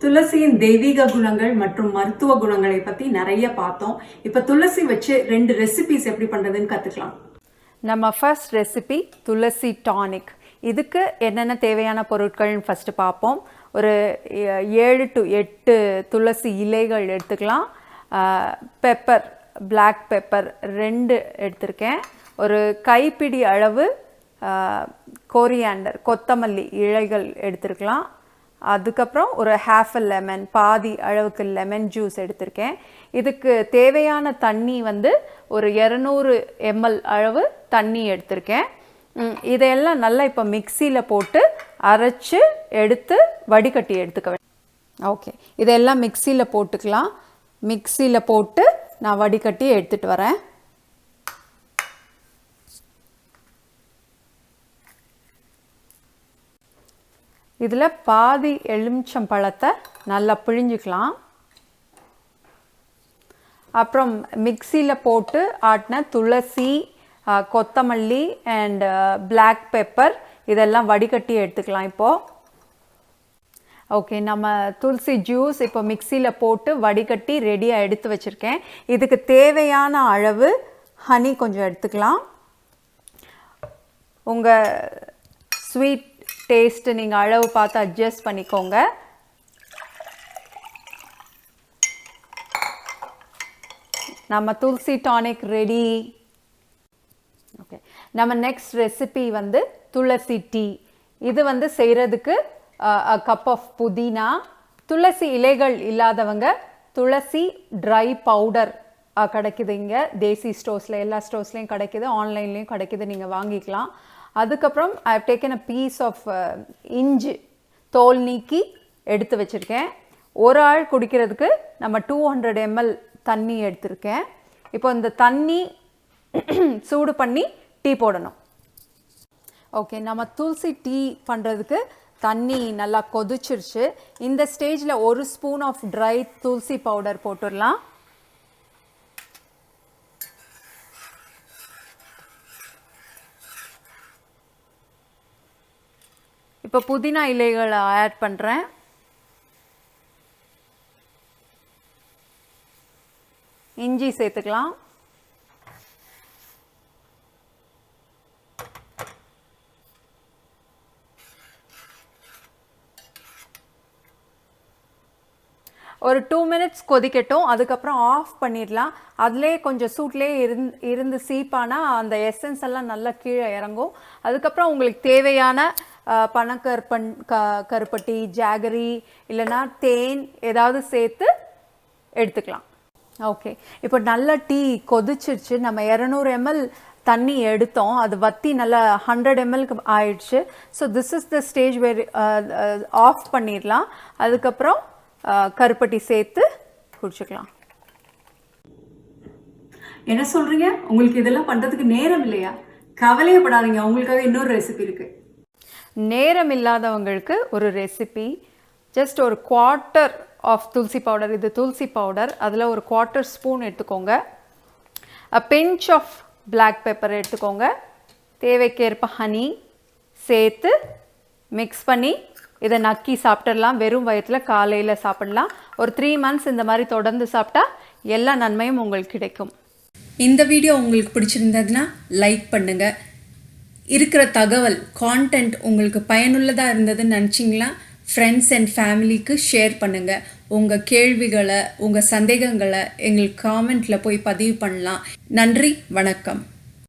துளசியின் தெய்வீக குணங்கள் மற்றும் மருத்துவ குணங்களை பத்தி நிறைய பார்த்தோம். இப்ப துளசி வச்சு 2 ரெசிபிஸ் எப்படி பண்றதுன்னு கத்துக்கலாம். நம்ம ஃபர்ஸ்ட் ரெசிபி துளசி டானிக். இதுக்கு என்னென்ன தேவையான பொருட்கள்னு ஃபஸ்ட்டு பார்ப்போம். ஒரு 7 to 8 துளசி இலைகள் எடுத்துக்கலாம். பெப்பர், பிளாக் பெப்பர் 2 எடுத்திருக்கேன். ஒரு கைப்பிடி அளவு கோரியாண்டர், கொத்தமல்லி இலைகள் எடுத்துருக்கலாம். அதுக்கப்புறம் ஒரு ஹாஃப் லெமன், பாதி அளவுக்கு லெமன் ஜூஸ் எடுத்திருக்கேன். இதுக்கு தேவையான தண்ணி வந்து ஒரு 200 ml அளவு தண்ணி எடுத்திருக்கேன். இதையெல்லாம் நல்லா இப்போ மிக்சியில் போட்டு அரைச்சி எடுத்து வடிகட்டி எடுத்துக்க வேண்டும். ஓகே, இதெல்லாம் மிக்சியில் போட்டுக்கலாம். மிக்சியில் போட்டு நான் வடிகட்டி எடுத்துகிட்டு வரேன். இதில் பாதி எலுமிச்சம் பழத்தை நல்லா பிழிஞ்சிக்கலாம். அப்புறம் மிக்சியில் போட்டு ஆட்டின துளசி, கொத்தமல்லி அண்ட் பிளாக் பெப்பர் இதெல்லாம் வடிகட்டி எடுத்துக்கலாம். இப்போது ஓகே, நம்ம துளசி ஜூஸ் இப்போ மிக்சியில் போட்டு வடிகட்டி ரெடியாக எடுத்து வச்சுருக்கேன். இதுக்கு தேவையான அளவு ஹனி கொஞ்சம் எடுத்துக்கலாம். உங்கள் ஸ்வீட் டேஸ்ட்டு நீங்கள் அளவு பார்த்து அட்ஜஸ்ட் பண்ணிக்கோங்க. நம்ம துளசி டானிக் ரெடி. ஓகே, நம்ம நெக்ஸ்ட் ரெசிபி வந்து துளசி டீ. இது வந்து செய்கிறதுக்கு கப் ஆஃப் புதினா, துளசி இலைகள் இல்லாதவங்க துளசி ட்ரை பவுடர் கிடைக்குது. இங்கே தேசி ஸ்டோர்ஸில், எல்லா ஸ்டோர்ஸ்லேயும் கிடைக்கிது, ஆன்லைன்லேயும் கிடைக்கிது, நீங்கள் வாங்கிக்கலாம். அதுக்கப்புறம் I have taken a piece of இஞ்சி தோல் நீக்கி எடுத்து வச்சுருக்கேன். ஒரு ஆள் குடிக்கிறதுக்கு நம்ம 200 ml தண்ணி எடுத்திருக்கேன். இப்போ இந்த தண்ணி சூடு பண்ணி டீ போடணும். ஓகே, நம்ம துளசி டீ பண்ணுறதுக்கு தண்ணி நல்லா கொதிச்சிருச்சு. இந்த ஸ்டேஜில் 1 ஸ்பூன் ஆஃப் ட்ரை துளசி பவுடர் போட்டுடலாம். இப்போ புதினா இலைகளை ஆட் பண்ணுறேன். இஞ்சி சேர்த்துக்கலாம். ஒரு 2 minutes கொதிக்கட்டும். அதுக்கப்புறம் ஆஃப் பண்ணிடலாம். அதிலே கொஞ்சம் சூட்லேயே இருந்து சீப்பானால் அந்த எசன்ஸ் எல்லாம் நல்லா கீழே இறங்கும். அதுக்கப்புறம் உங்களுக்கு தேவையான கருப்பட்டி, ஜாகரி இல்லைன்னா தேன் ஏதாவது சேர்த்து எடுத்துக்கலாம். ஓகே, இப்போ நல்ல டீ கொதிச்சிருச்சு. நம்ம 200 ml தண்ணி எடுத்தோம், அது வற்றி நல்லா 100 ml ஆயிடுச்சு. So this is the stage where off பண்ணிடலாம். அதுக்கப்புறம் கருப்பட்டி சேர்த்து குடிச்சுக்கலாம். என்ன சொல்றீங்க? உங்களுக்கு இதெல்லாம் பண்றதுக்கு நேரம் இல்லையா? கவலையப்படாதீங்க, உங்களுக்காக இன்னொரு ரெசிபி இருக்கு. நேரம் இல்லாதவங்களுக்கு ஒரு ரெசிபி. ஜஸ்ட் ஒரு 1/4 ஆஃப் துளசி பவுடர், இது துளசி பவுடர், அதில் ஒரு 1/4 ஸ்பூன் எடுத்துக்கோங்க. பிஞ்ச் ஆஃப் பிளாக் பெப்பர் எடுத்துக்கோங்க. தேவைக்கேற்ப ஹனி சேர்த்து மிக்ஸ் பண்ணி இதை நக்கி சாப்பிட்டுடலாம். வெறும் வயிற்றில் காலையில் சாப்பிடலாம். ஒரு 3 months இந்த மாதிரி தொடர்ந்து சாப்பிட்டா எல்லா நன்மையும் உங்களுக்கு கிடைக்கும். இந்த வீடியோ உங்களுக்கு பிடிச்சிருந்ததுன்னா லைக் பண்ணுங்கள். இருக்கிற தகவல், கான்டென்ட் உங்களுக்கு பயனுள்ளதாக இருந்ததுன்னு நினச்சிங்களா ஃப்ரெண்ட்ஸ் அண்ட் ஃபேமிலிக்கு ஷேர் பண்ணுங்கள். உங்கள் கேள்விகளை, உங்கள் சந்தேகங்களை எங்களுக்கு காமெண்ட்டில் போய் பதிவு பண்ணலாம். நன்றி, வணக்கம்.